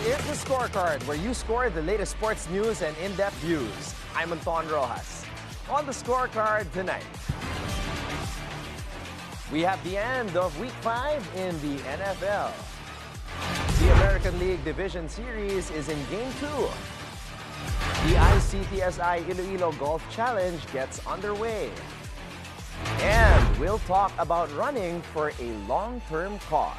is the Scorecard, where you score the latest sports news and in-depth views. I'm Anton Roxas. On the Scorecard tonight, we have the end of Week 5 in the NFL. The American League Division Series is in Game 2. The ICTSI Iloilo Golf Challenge gets underway. And we'll talk about running for a long-term cause.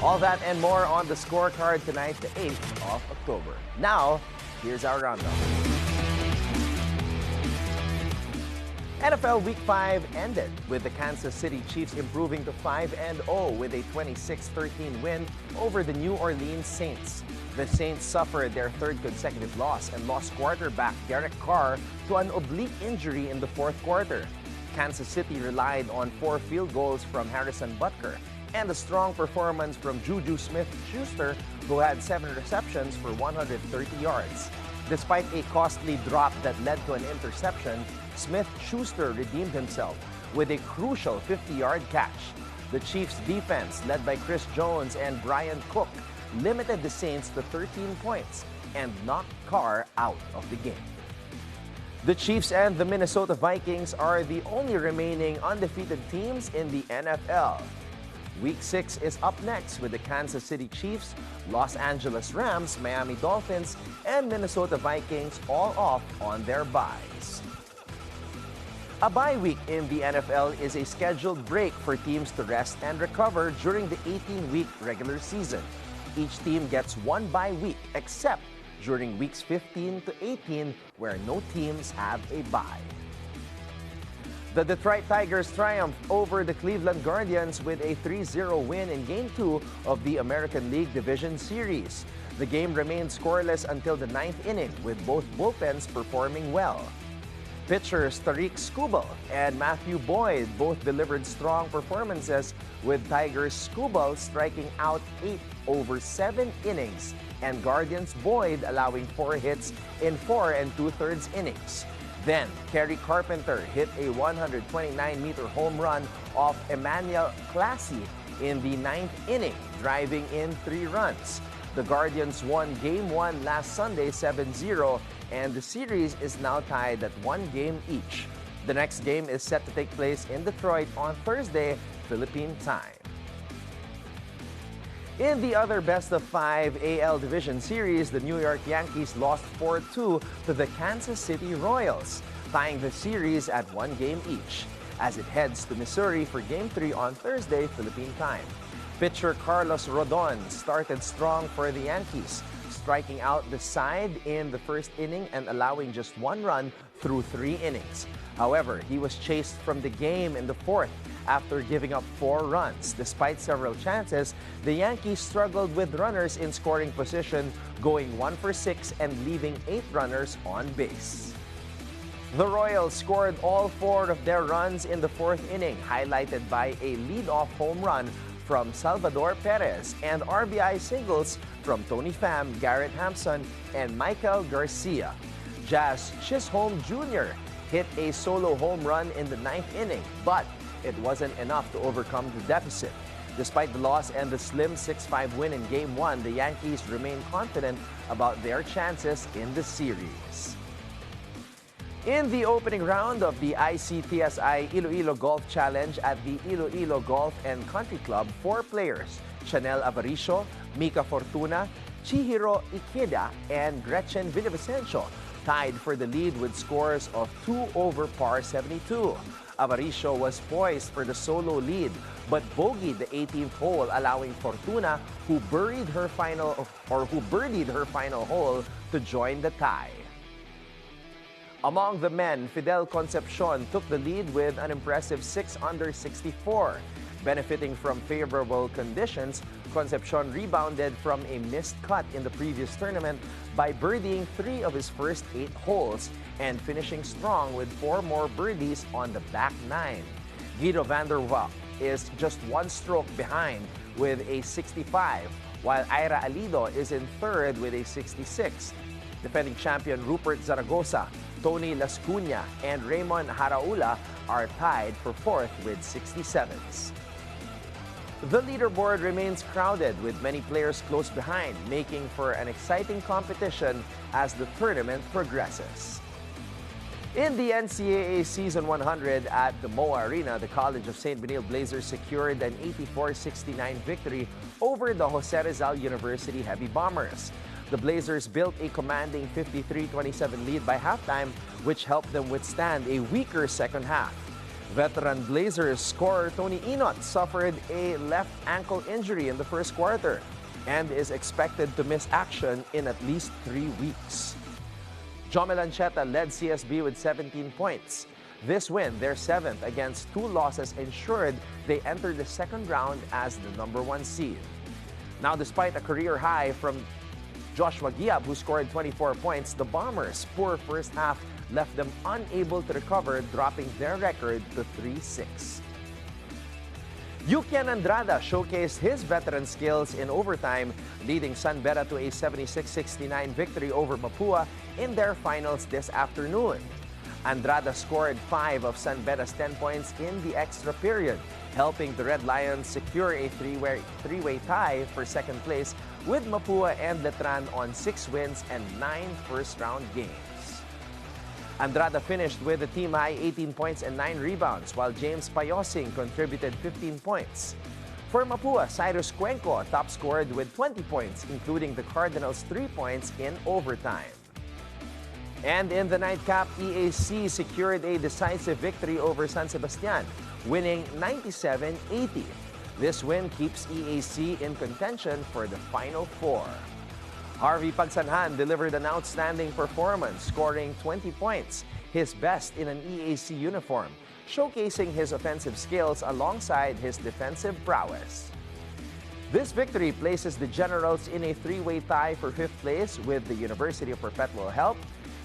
All that and more on the Scorecard tonight, the 8th of October. Now, here's our roundup. NFL Week 5 ended with the Kansas City Chiefs improving to 5-0 with a 26-13 win over the New Orleans Saints. The Saints suffered their third consecutive loss and lost quarterback Derek Carr to an oblique injury in the fourth quarter. Kansas City relied on 4 field goals from Harrison Butker and a strong performance from Juju Smith-Schuster, who had 7 receptions for 130 yards. Despite a costly drop that led to an interception, Smith-Schuster redeemed himself with a crucial 50-yard catch. The Chiefs' defense, led by Chris Jones and Brian Cook, limited the Saints to 13 points and knocked Carr out of the game. The Chiefs and the Minnesota Vikings are the only remaining undefeated teams in the NFL. Week 6 is up next with the Kansas City Chiefs, Los Angeles Rams, Miami Dolphins, and Minnesota Vikings all off on their byes. A bye week in the NFL is a scheduled break for teams to rest and recover during the 18-week regular season. Each team gets one bye week, except during weeks 15 to 18, where no teams have a bye. The Detroit Tigers triumphed over the Cleveland Guardians with a 3-0 win in Game 2 of the American League Division Series. The game remained scoreless until the 9th inning, with both bullpens performing well. Pitchers Tariq Skubal and Matthew Boyd both delivered strong performances, with Tigers Skubal striking out 8 over 7 innings and Guardians Boyd allowing 4 hits in 4 2/3 innings. Then, Kerry Carpenter hit a 129-meter home run off Emmanuel Classy in the 9th inning, driving in 3 runs. The Guardians won Game 1 last Sunday 7-0, and the series is now tied at 1 game each. The next game is set to take place in Detroit on Thursday, Philippine time. In the other best-of-5 AL Division Series, the New York Yankees lost 4-2 to the Kansas City Royals, tying the series at 1 game each, as it heads to Missouri for Game 3 on Thursday, Philippine time. Pitcher Carlos Rodon started strong for the Yankees, striking out the side in the first inning and allowing just 1 run through 3 innings. However, he was chased from the game in the 4th after giving up 4 runs. Despite several chances, the Yankees struggled with runners in scoring position, going 1 for 6 and leaving 8 runners on base. The Royals scored all 4 of their runs in the 4th inning, highlighted by a leadoff home run from Salvador Perez and RBI singles from Tony Pham, Garrett Hampson, and Michael Garcia. Jazz Chisholm Jr. hit a solo home run in the 9th inning, but it wasn't enough to overcome the deficit. Despite the loss and the slim 6-5 win in Game 1, the Yankees remain confident about their chances in the series. In the opening round of the ICTSI Iloilo Golf Challenge at the Iloilo Golf and Country Club, 4 players, Chanel Avaricio, Mika Fortuna, Chihiro Ikeda, and Gretchen Villavicencio, tied for the lead with scores of 2 over par 72. Avaricio was poised for the solo lead, but bogeyed the 18th hole, allowing Fortuna, who birdied her final hole, to join the tie. Among the men, Fidel Concepcion took the lead with an impressive 6 under 64. Benefiting from favorable conditions, Concepcion rebounded from a missed cut in the previous tournament by birdieing 3 of his first 8 holes and finishing strong with 4 more birdies on the back 9. Guido van der Waal is just 1 stroke behind with a 65, while Ira Alido is in 3rd with a 66. Defending champion Rupert Zaragoza, Tony Lascuna, and Raymond Haraula are tied for 4th with 67s. The leaderboard remains crowded with many players close behind, making for an exciting competition as the tournament progresses. In the NCAA Season 100 at the MOA Arena, the College of St. Benil Blazers secured an 84-69 victory over the Jose Rizal University Heavy Bombers. The Blazers built a commanding 53-27 lead by halftime, which helped them withstand a weaker second half. Veteran Blazers scorer Tony Inot suffered a left ankle injury in the first quarter and is expected to miss action in at least 3 weeks. Jomel Ancheta led CSB with 17 points. This win, their 7th against 2 losses, ensured they entered the second round as the #1 seed. Now, despite a career high from Joshua Giab, who scored 24 points, the Bombers' poor first half left them unable to recover, dropping their record to 3-6. Yukian Andrada showcased his veteran skills in overtime, leading San Beda to a 76-69 victory over Mapua in their finals this afternoon. Andrada scored 5 of San Beda's 10 points in the extra period, helping the Red Lions secure a three-way tie for second place with Mapua and Letran on 6 wins and 9 first-round games. Andrada finished with a team-high 18 points and 9 rebounds, while James Payosing contributed 15 points. For Mapua, Cyrus Cuenco top-scored with 20 points, including the Cardinals' 3 points in overtime. And in the nightcap, EAC secured a decisive victory over San Sebastian, winning 97-80. This win keeps EAC in contention for the Final Four. Harvey Pagsanhan delivered an outstanding performance, scoring 20 points, his best in an EAC uniform, showcasing his offensive skills alongside his defensive prowess. This victory places the Generals in a 3-way tie for 5th place with the University of Perpetual Help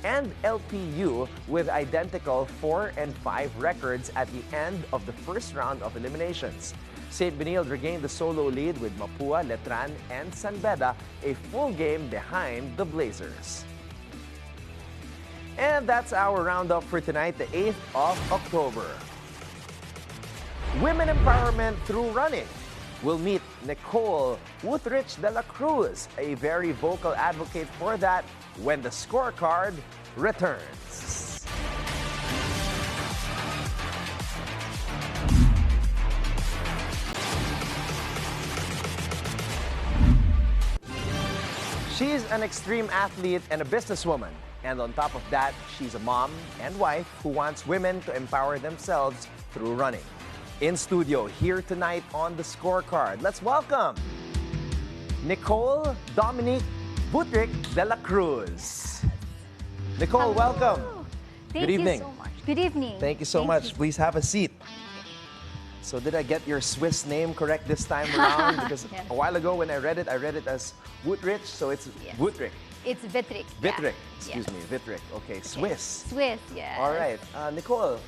and LPU with identical 4 and 5 records at the end of the first round of eliminations. St. Benil regained the solo lead with Mapua, Letran, and San Beda a full game behind the Blazers. And that's our roundup for tonight, the 8th of October. Women empowerment through running. We'll meet Nicole Wuthrich de la Cruz, a very vocal advocate for that, when the scorecard returns. She's an extreme athlete and a businesswoman. And on top of that, she's a mom and wife who wants women to empower themselves through running. In studio, here tonight on the Scorecard, let's welcome Nicole Dominique Wuthrich de la Cruz. Nicole, welcome. Good evening. Thank you so much. Good evening. Thank you so much. Please have a seat. So did I get your Swiss name correct this time around? Because yes. A while ago when I read it as Wuthrich, so it's yes. Wuthrich. It's Wittrich. Wittrich, excuse me, Wittrich. Okay, Swiss. Swiss, yes. All right. Nicole,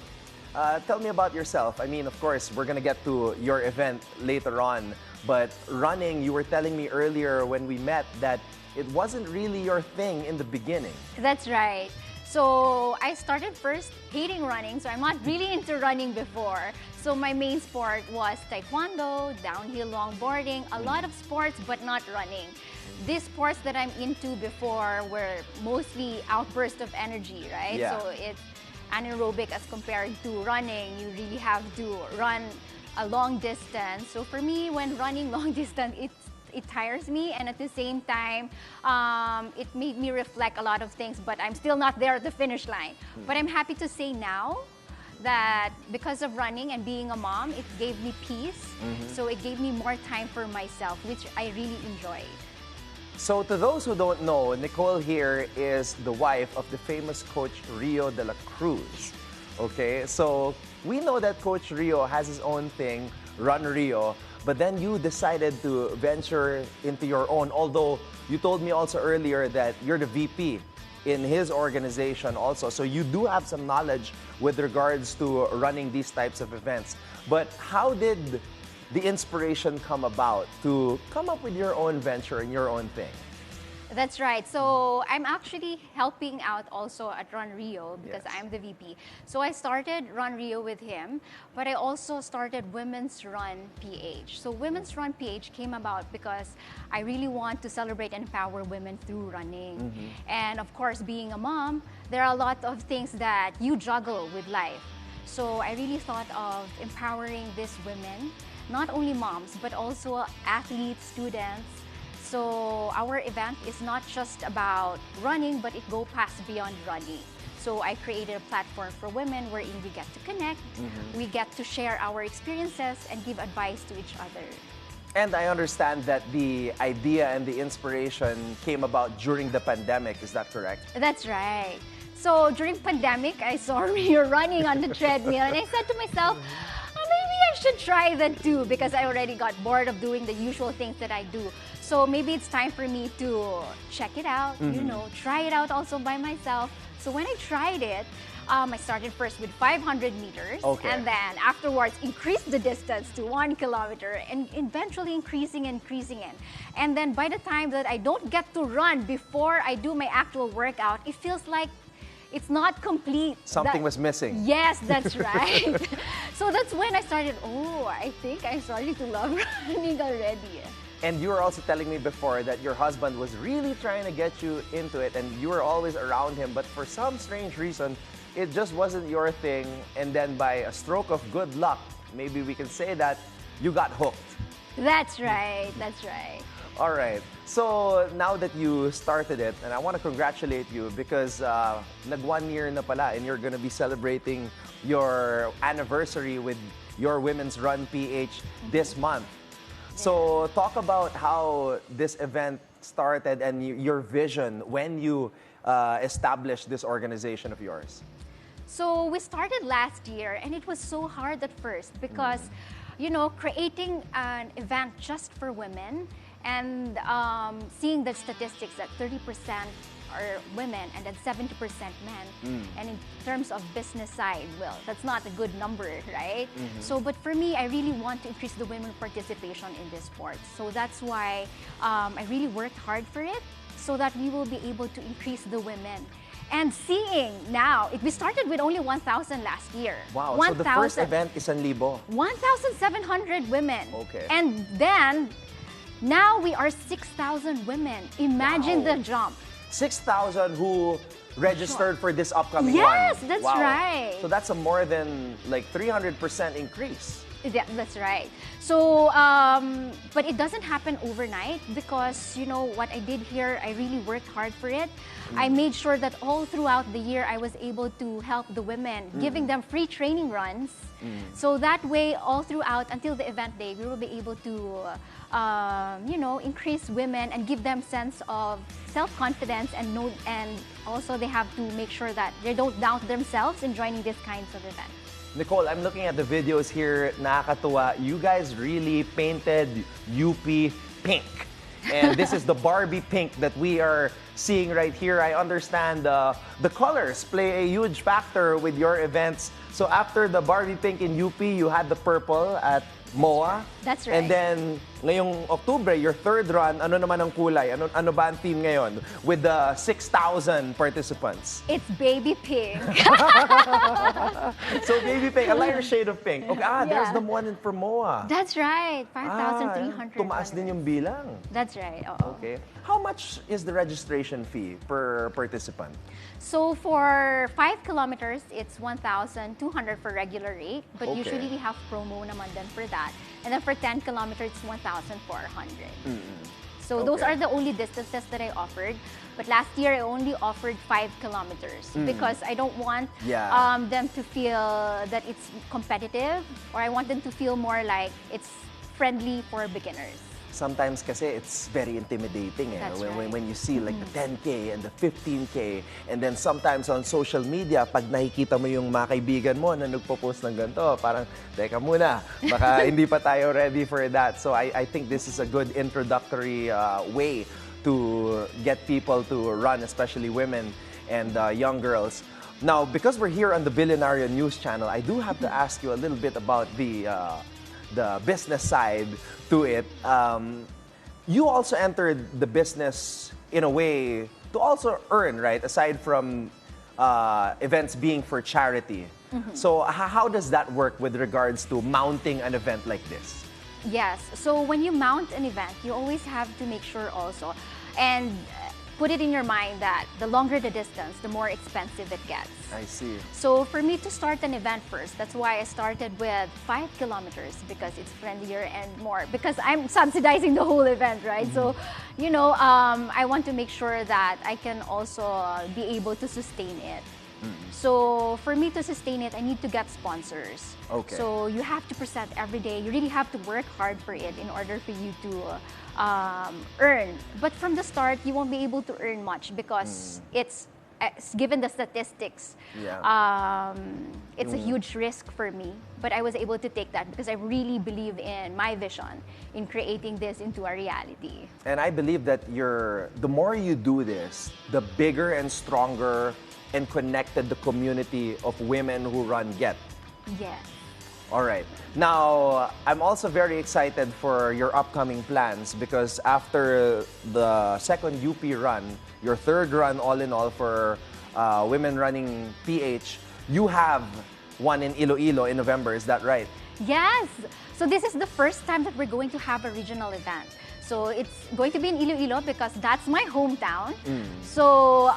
tell me about yourself. I mean, of course, we're going to get to your event later on. But running, you were telling me earlier when we met that it wasn't really your thing in the beginning. That's right. So I started first hating running, so I'm not really into running before. So my main sport was taekwondo, downhill longboarding, a lot of sports but not running. These sports that I'm into before were mostly outbursts of energy, right? Yeah. So it's anaerobic as compared to running. You really have to run a long distance. So for me, when running long distance, it tires me, and at the same time, it made me reflect a lot of things, but I'm still not there at the finish line. But I'm happy to say now that because of running and being a mom, it gave me peace. So it gave me more time for myself, which I really enjoyed. So to those who don't know, Nicole here is the wife of the famous coach Rio de la Cruz. Okay, so we know that Coach Rio has his own thing, Run Rio, but then you decided to venture into your own, although you told me also earlier that you're the VP in his organization also, so you do have some knowledge with regards to running these types of events. But how did the inspiration come about to come up with your own venture and your own thing? That's right. So I'm actually helping out also at Run Rio because Yes. I'm the VP. So I started Run Rio with him, but I also started Women's Run PH. So Women's Run PH came about because I really want to celebrate and empower women through running. And of course, being a mom, there are a lot of things that you juggle with life. So I really thought of empowering these women, not only moms, but also athletes, students. So our event is not just about running, but it goes past beyond running. So I created a platform for women wherein we get to connect, we get to share our experiences and give advice to each other. And I understand that the idea and the inspiration came about during the pandemic. Is that correct? That's right. So during pandemic, I saw Rio running on the treadmill and I said to myself, "Oh, maybe I should try that too because I already got bored of doing the usual things that I do. So maybe it's time for me to check it out, you know, try it out also by myself." So when I tried it, I started first with 500 meters and then afterwards increased the distance to 1 kilometer and eventually increasing and increasing it. And then by the time that I don't get to run before I do my actual workout, it feels like it's not complete. Something was missing. Yes, that's right. So that's when I started, I think I'm starting to love running already. And you were also telling me before that your husband was really trying to get you into it and you were always around him, but for some strange reason, it just wasn't your thing. And then by a stroke of good luck, maybe we can say that you got hooked. That's right, that's right. All right. So now that you started it, and I want to congratulate you because nag 1 year na pala and you're going to be celebrating your anniversary with your Women's Run PH this month. So talk about how this event started and your vision when you established this organization of yours. So we started last year and it was so hard at first because, you know, creating an event just for women and seeing the statistics that 30% are women and then 70% men. And in terms of business side, well, that's not a good number, right? So, but for me, I really want to increase the women participation in this sport. So that's why I really worked hard for it so that we will be able to increase the women. And seeing now, we started with only 1,000 last year. Wow, so the first event is 1,000. 1,700 women. Okay. And then, now we are 6,000 women. Imagine the jump. 6,000 who registered for this upcoming one. Yes, that's right. So that's a more than like 300% increase. Yeah, that's right. So, but it doesn't happen overnight because, you know, what I did here, I really worked hard for it. I made sure that all throughout the year, I was able to help the women, giving them free training runs. So that way, all throughout, until the event day, we will be able to, you know, increase women and give them sense of self-confidence and also they have to make sure that they don't doubt themselves in joining these kinds of events. Nicole, I'm looking at the videos here. Nakakatuwa. You guys really painted UP pink. And this is the Barbie pink that we are seeing right here. I understand the colors play a huge factor with your events. So after the Barbie pink in UP, you had the purple at MOA. That's right. And then ngayong October, your third run, ano naman ang kulay? Ano ba ang theme ngayon with the 6,000 participants? It's baby pink. So baby pink, a lighter shade of pink. Okay, there's the one for MOA. That's right, 5,300. Tumaas din yung bilang. That's right. Oo. Okay. How much is the registration fee per participant? So for 5 kilometers, it's 1,200 for regular rate, but usually we have promo naman din for that. And then for 10 kilometers, it's 1,400. So those are the only distances that I offered. But last year, I only offered 5 kilometers because I don't want them to feel that it's competitive, or I want them to feel more like it's friendly for beginners. Sometimes kasi it's very intimidating when you see like the 10K and the 15K, and then sometimes on social media, pag nakikita mo yung mga kaibigan mo na nagpo-post ng ganito, parang, teka muna, baka hindi pa tayo ready for that. So I think this is a good introductory way to get people to run, especially women and young girls. Now, because we're here on the Billionaire News Channel, I do have to ask you a little bit about the business side to it. You also entered the business in a way, to also earn, right? Aside from events being for charity. So how does that work with regards to mounting an event like this? Yes. So when you mount an event, you always have to make sure also and put it in your mind that the longer the distance, the more expensive it gets. I see. So for me to start an event first, that's why I started with 5 kilometers because it's friendlier and more, because I'm subsidizing the whole event, right? So, you know, I want to make sure that I can also be able to sustain it. So for me to sustain it, I need to get sponsors. Okay. So you have to present every day. You really have to work hard for it in order for you to earn. But from the start, you won't be able to earn much because it's given the statistics. Yeah. It's a huge risk for me. But I was able to take that because I really believe in my vision in creating this into a reality. And I believe that the more you do this, the bigger and stronger and connected the community of women who run get. Yes. All right. Now, I'm also very excited for your upcoming plans because after the second UP run, your third run all in all for Women Running PH, you have one in Iloilo in November. Is that right? Yes. So this is the first time that we're going to have a regional event. So it's going to be in Iloilo because that's my hometown. So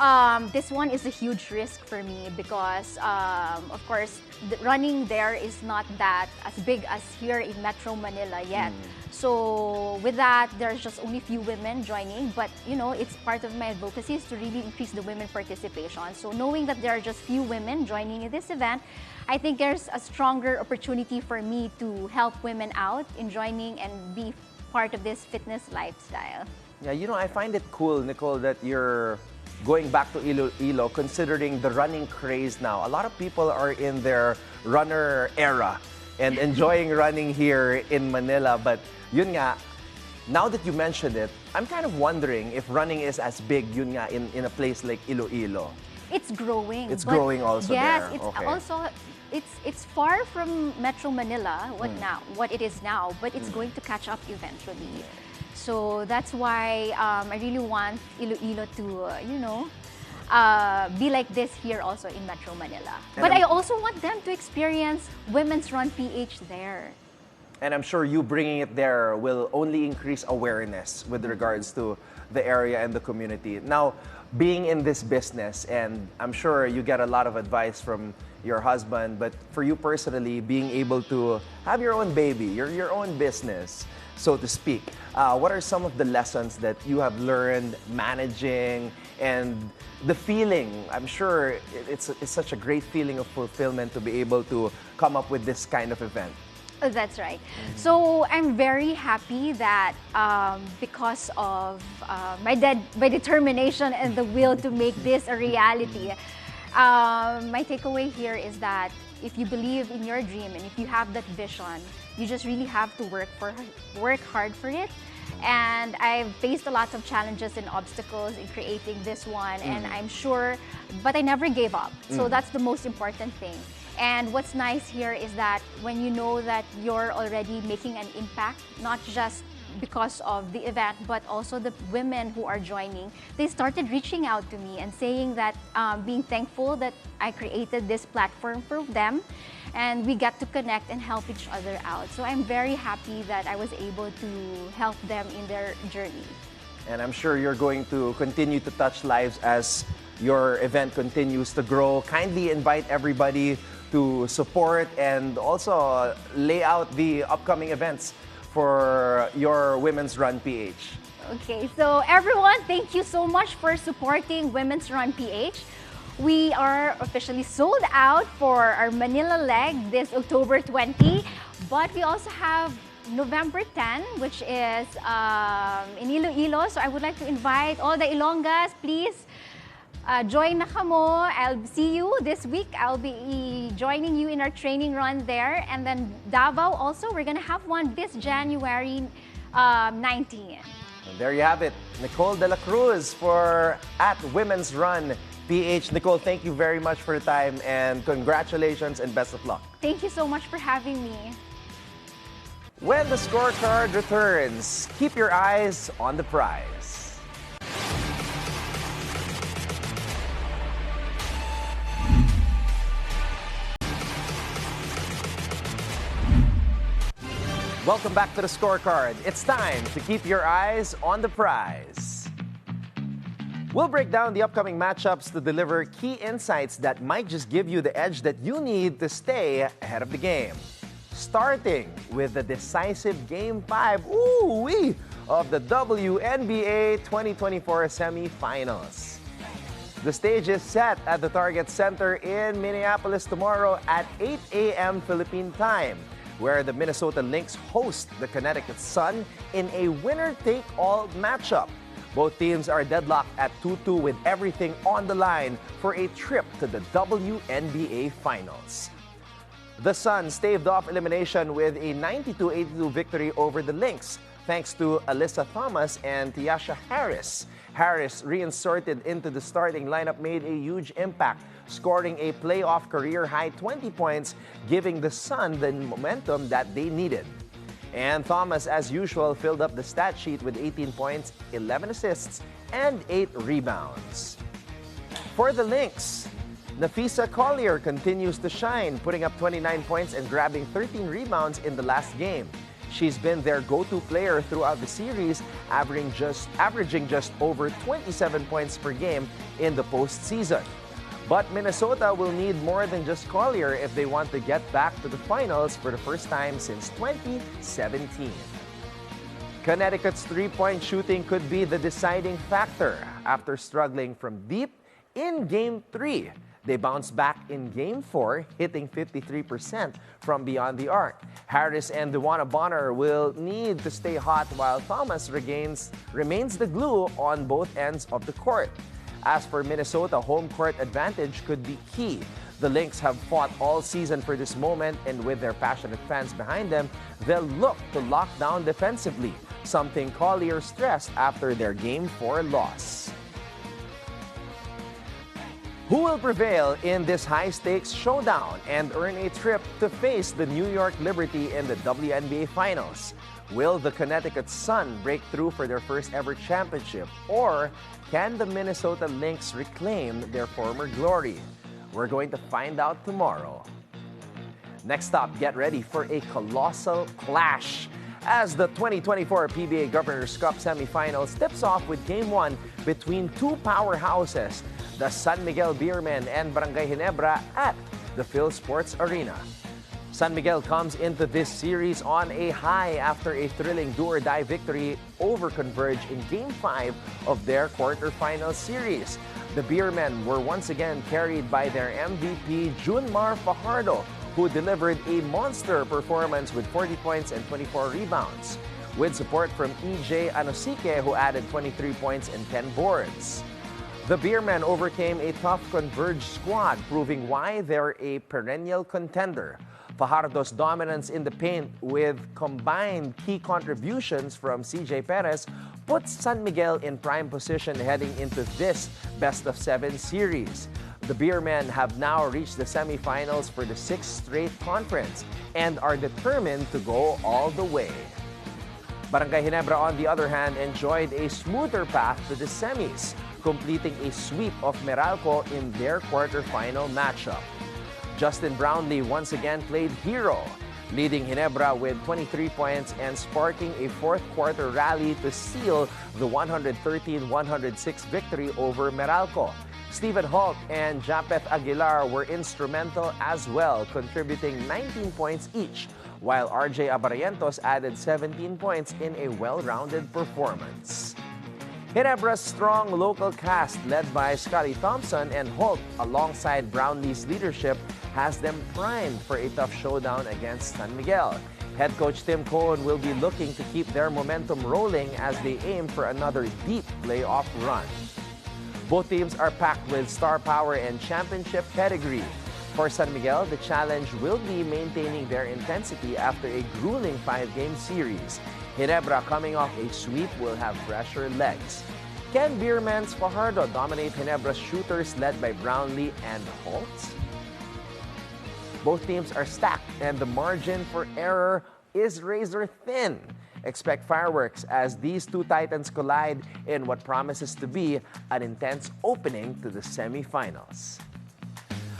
this one is a huge risk for me because, of course, running there is not that as big as here in Metro Manila yet. So with that, there's just only few women joining. But, you know, it's part of my advocacy is to really increase the women participation. So knowing that there are just few women joining in this event, I think there's a stronger opportunity for me to help women out in joining and be part of this fitness lifestyle. Yeah, you know, I find it cool, Nicole, that you're going back to Iloilo considering the running craze now. A lot of people are in their runner era and enjoying running here in Manila. But yun nga, now that you mentioned it, I'm kind of wondering if running is as big, yun nga, in a place like Iloilo. It's growing. It's growing also yes, there. It's okay. also it's far from Metro Manila what it is now, but it's going to catch up eventually. So that's why I really want Iloilo to be like this here also in Metro Manila. But I also want them to experience Women's Run PH there. And I'm sure you bringing it there will only increase awareness with regards to the area and the community. Now, being in this business, and I'm sure you get a lot of advice from your husband, but for you personally, being able to have your own baby, your own business, so to speak, what are some of the lessons that you have learned managing and the feeling? I'm sure it's such a great feeling of fulfillment to be able to come up with this kind of event. That's right. So I'm very happy that because of my determination and the will to make this a reality, my takeaway here is that if you believe in your dream and if you have that vision, you just really have to work hard for it. And I've faced a lot of challenges and obstacles in creating this one, and I'm sure, but I never gave up. So that's the most important thing. And what's nice here is that when you know that you're already making an impact, not just because of the event, but also the women who are joining, they started reaching out to me and saying that, being thankful that I created this platform for them, and we get to connect and help each other out. So I'm very happy that I was able to help them in their journey. And I'm sure you're going to continue to touch lives as your event continues to grow. Kindly invite everybody to support and also lay out the upcoming events for your Women's Run PH. Okay, so everyone, thank you so much for supporting Women's Run PH. We are officially sold out for our Manila leg this October 20, but we also have November 10, which is in Iloilo. So I would like to invite all the Ilongas, please join na kamo. I'll see you this week. I'll be joining you in our training run there. And then Davao also, we're gonna have one this January 19. And there you have it. Nicole De La Cruz for at Women's Run PH. Nicole, thank you very much for your time and congratulations and best of luck. Thank you so much for having me. When the scorecard returns, keep your eyes on the prize. Welcome back to the Scorecard. It's time to keep your eyes on the prize. We'll break down the upcoming matchups to deliver key insights that might just give you the edge that you need to stay ahead of the game. Starting with the decisive Game 5 of the WNBA 2024 semifinals. The stage is set at the Target Center in Minneapolis tomorrow at 8 a.m. Philippine time, where the Minnesota Lynx host the Connecticut Sun in a winner-take-all matchup. Both teams are deadlocked at 2-2 with everything on the line for a trip to the WNBA Finals. The Sun staved off elimination with a 92-82 victory over the Lynx, thanks to Alyssa Thomas and Tiasha Harris. Harris, reinserted into the starting lineup, made a huge impact, scoring a playoff career-high 20 points, giving the Sun the momentum that they needed. And Thomas, as usual, filled up the stat sheet with 18 points, 11 assists, and 8 rebounds. For the Lynx, Napheesa Collier continues to shine, putting up 29 points and grabbing 13 rebounds in the last game. She's been their go-to player throughout the series, averaging just over 27 points per game in the postseason. But Minnesota will need more than just Collier if they want to get back to the finals for the first time since 2017. Connecticut's three-point shooting could be the deciding factor. After struggling from deep in Game 3, they bounced back in Game 4, hitting 53% from beyond the arc. Harris and Dewana Bonner will need to stay hot while Thomas remains the glue on both ends of the court. As for Minnesota, home court advantage could be key. The Lynx have fought all season for this moment, and with their passionate fans behind them, they'll look to lock down defensively, something Collier stressed after their Game 4 loss. Who will prevail in this high-stakes showdown and earn a trip to face the New York Liberty in the WNBA Finals? Will the Connecticut Sun break through for their first-ever championship, or can the Minnesota Lynx reclaim their former glory? We're going to find out tomorrow. Next up, get ready for a colossal clash as the 2024 PBA Governors Cup semifinals tips off with Game 1 between two powerhouses, the San Miguel Beermen and Barangay Ginebra at the Phil Sports Arena. San Miguel comes into this series on a high after a thrilling do-or-die victory over Converge in Game 5 of their quarterfinal series. The Beermen were once again carried by their MVP, Junmar Fajardo, who delivered a monster performance with 40 points and 24 rebounds, with support from EJ Anosike, who added 23 points and 10 boards. The Beermen overcame a tough Converge squad, proving why they're a perennial contender. Fajardo's dominance in the paint with combined key contributions from CJ Perez puts San Miguel in prime position heading into this best-of-7 series. The Beermen have now reached the semifinals for the 6th straight conference and are determined to go all the way. Barangay Ginebra, on the other hand, enjoyed a smoother path to the semis, completing a sweep of Meralco in their quarterfinal matchup. Justin Brownlee once again played hero, leading Ginebra with 23 points and sparking a fourth-quarter rally to seal the 113-106 victory over Meralco. Stephen Holt and Japeth Aguilar were instrumental as well, contributing 19 points each, while RJ Abarrientos added 17 points in a well-rounded performance. Ginebra's strong local cast, led by Scotty Thompson and Holt, alongside Brownlee's leadership, has them primed for a tough showdown against San Miguel. Head coach Tim Cohen will be looking to keep their momentum rolling as they aim for another deep playoff run. Both teams are packed with star power and championship pedigree. For San Miguel, the challenge will be maintaining their intensity after a grueling 5-game series. Ginebra, coming off a sweep, will have fresher legs. Can Beerman's Fajardo dominate Ginebra's shooters led by Brownlee and Holt? Both teams are stacked and the margin for error is razor thin. Expect fireworks as these two titans collide in what promises to be an intense opening to the semifinals.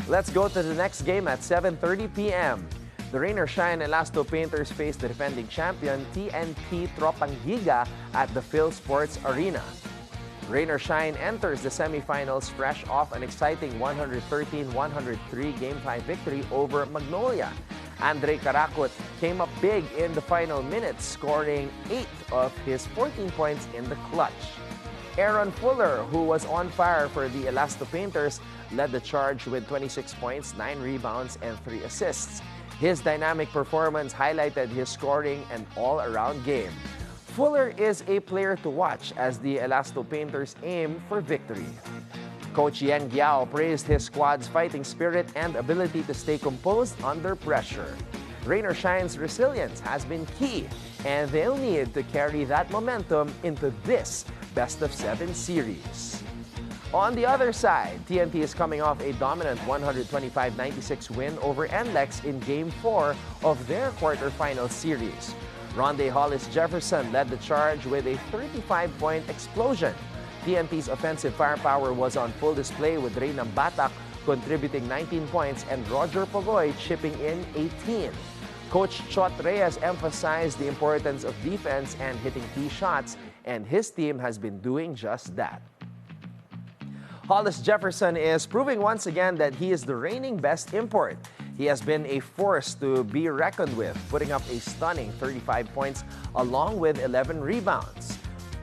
Let's go to the next game at 7:30 p.m. The Rain or Shine Elasto Painters face the defending champion TNT Tropangiga at the Phil Sports Arena. Rain or Shine enters the semifinals fresh off an exciting 113-103 Game 5 victory over Magnolia. Andre Karakot came up big in the final minutes, scoring 8 of his 14 points in the clutch. Aaron Fuller, who was on fire for the Elasto Painters, led the charge with 26 points, 9 rebounds, and 3 assists. His dynamic performance highlighted his scoring and all-around game. Fuller is a player to watch as the Elasto Painters aim for victory. Coach Yang Giao praised his squad's fighting spirit and ability to stay composed under pressure. Rain or Shine's resilience has been key, and they'll need to carry that momentum into this best-of-7 series. On the other side, TNT is coming off a dominant 125-96 win over NLEX in Game 4 of their quarterfinal series. Ronde Hollis Jefferson led the charge with a 35-point explosion. TNT's offensive firepower was on full display with Reynam Batak contributing 19 points and Roger Pogoy chipping in 18. Coach Chot Reyes emphasized the importance of defense and hitting key shots, and his team has been doing just that. Hollis Jefferson is proving once again that he is the reigning best import. He has been a force to be reckoned with, putting up a stunning 35 points along with 11 rebounds.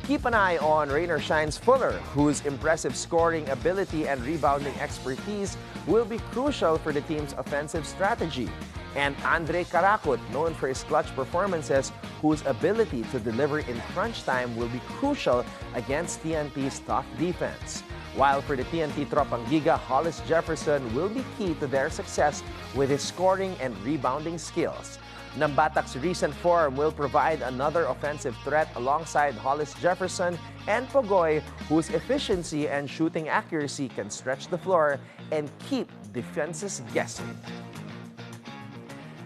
Keep an eye on Rain or Shine's Fuller, whose impressive scoring ability and rebounding expertise will be crucial for the team's offensive strategy. And Andre Karakot, known for his clutch performances, whose ability to deliver in crunch time will be crucial against TNT's tough defense. While for the TNT Tropangiga, Hollis Jefferson will be key to their success with his scoring and rebounding skills. Nambatak's recent form will provide another offensive threat alongside Hollis Jefferson and Pogoy, whose efficiency and shooting accuracy can stretch the floor and keep defenses guessing.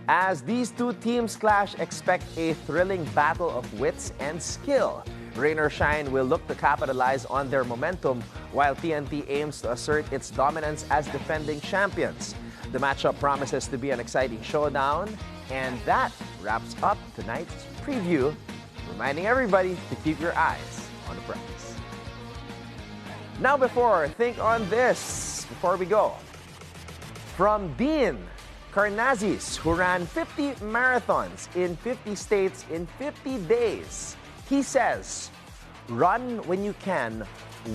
As these two teams clash, expect a thrilling battle of wits and skill. Rain or Shine will look to capitalize on their momentum, while TNT aims to assert its dominance as defending champions. The matchup promises to be an exciting showdown, and that wraps up tonight's preview, reminding everybody to keep your eyes on the prize. Now think on this before we go. From Dean Carnazis, who ran 50 marathons in 50 states in 50 days. He says, run when you can,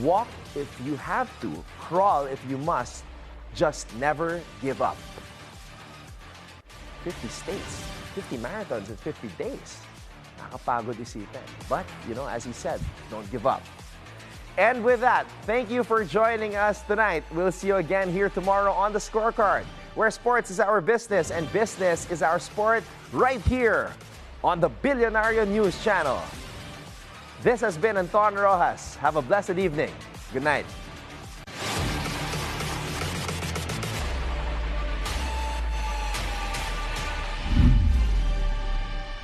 walk if you have to, crawl if you must, just never give up. 50 states, 50 marathons in 50 days. Nakapagod isipin. But, as he said, don't give up. And with that, thank you for joining us tonight. We'll see you again here tomorrow on the Scorecard, where sports is our business and business is our sport, right here on the Billionario News Channel. This has been Anton Roxas. Have a blessed evening. Good night.